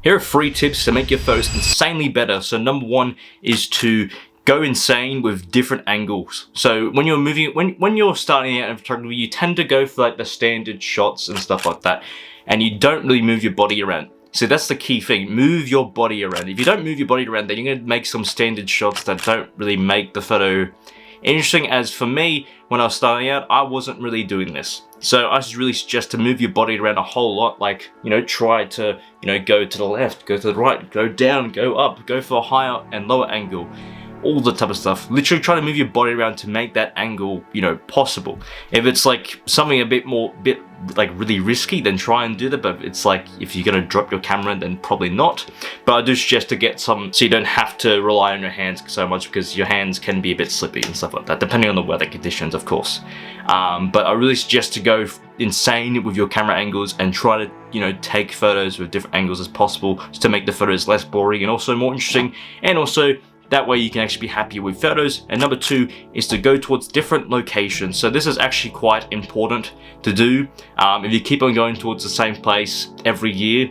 Here are 3 tips to make your photos insanely better. So number 1 is to go insane with different angles. So when you're when you're starting out in photography, you tend to go for like the standard shots and stuff like that, and you don't really move your body around. So that's the key thing, move your body around. If you don't move your body around, then you're gonna make some standard shots that don't really make the photo interesting. As for me, when I was starting out, I wasn't really doing this. So I just really suggest to move your body around a whole lot, like, you know, try to, you know, go to the left, go to the right, go down, go up, go for a higher and lower angle, all the type of stuff. Literally try to move your body around to make that angle, you know, possible. If it's like something a bit like really risky, then try and do that. But it's like, if you're gonna drop your camera, then probably not. But I do suggest to get some, so you don't have to rely on your hands so much, because your hands can be a bit slippy and stuff like that, depending on the weather conditions, of course. But I really suggest to go insane with your camera angles and try to, you know, take photos with different angles as possible, just to make the photos less boring and also more interesting, and also that way you can actually be happy with photos. And number 2 is to go towards different locations. So this is actually quite important to do. If you keep on going towards the same place every year,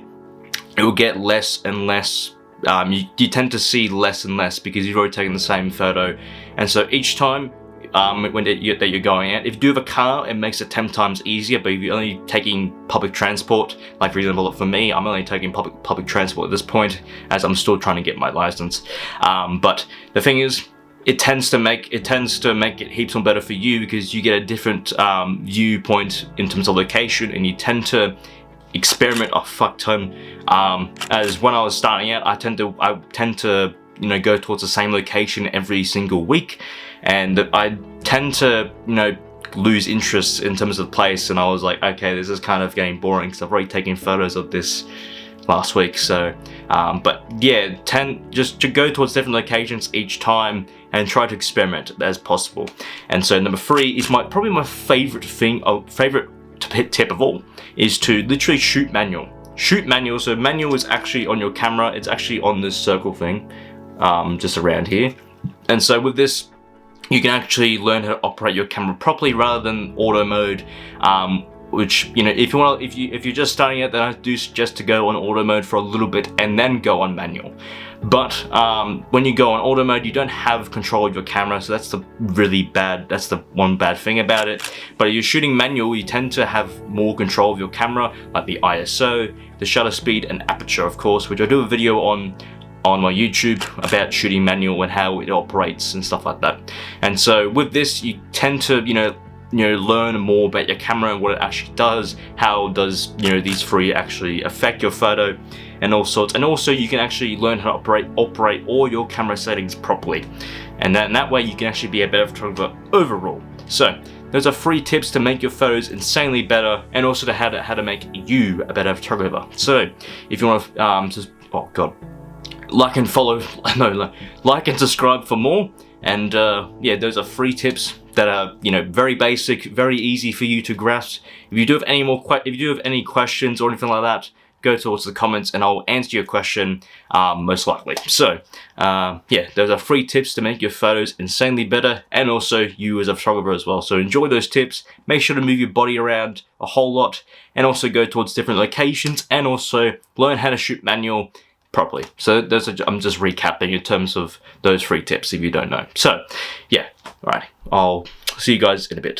it will get less and less. You tend to see less and less because you've already taken the same photo. And so each time that you're going out, if you do have a car, it makes it 10 times easier. But if you're only taking public transport, like for example for me, I'm only taking public transport at this point, as I'm still trying to get my license. But the thing is, it tends to make it heaps more better for you, because you get a different viewpoint in terms of location, and you tend to experiment a fuck ton. As when I was starting out, I tend to you know, go towards the same location every single week, and I tend to, you know, lose interest in terms of the place. And I was like, okay, this is kind of getting boring, because I've already taken photos of this last week. So but yeah, just to go towards different locations each time and try to experiment as possible. And so number 3 is probably my favorite tip of all, is to literally shoot manual. Shoot manual. So manual is actually on your camera, it's actually on this circle thing, just around here. And so with this, you can actually learn how to operate your camera properly rather than auto mode, which, you know, if you're just starting out, then I do suggest to go on auto mode for a little bit and then go on manual. But when you go on auto mode, you don't have control of your camera, so that's the one bad thing about it. But if you're shooting manual, you tend to have more control of your camera, like the ISO, the shutter speed, and aperture, of course, which I do a video on my YouTube about shooting manual and how it operates and stuff like that. And so with this, you tend to, you know, learn more about your camera and what it actually does. How does, you know, these 3 actually affect your photo, and all sorts. And also you can actually learn how to operate all your camera settings properly. And then that way you can actually be a better photographer overall. So those are 3 tips to make your photos insanely better, and also to how to make you a better photographer. So if you want to like and follow, like and subscribe for more. And yeah, those are 3 tips that are, you know, very basic, very easy for you to grasp. If you do have any questions or anything like that, go towards the comments and I'll answer your question, most likely. So yeah, those are 3 tips to make your photos insanely better, and also you as a photographer as well. So enjoy those tips, make sure to move your body around a whole lot, and also go towards different locations, and also learn how to shoot manual properly. So I'm just recapping in terms of those 3 tips if you don't know. So yeah, alright, I'll see you guys in a bit.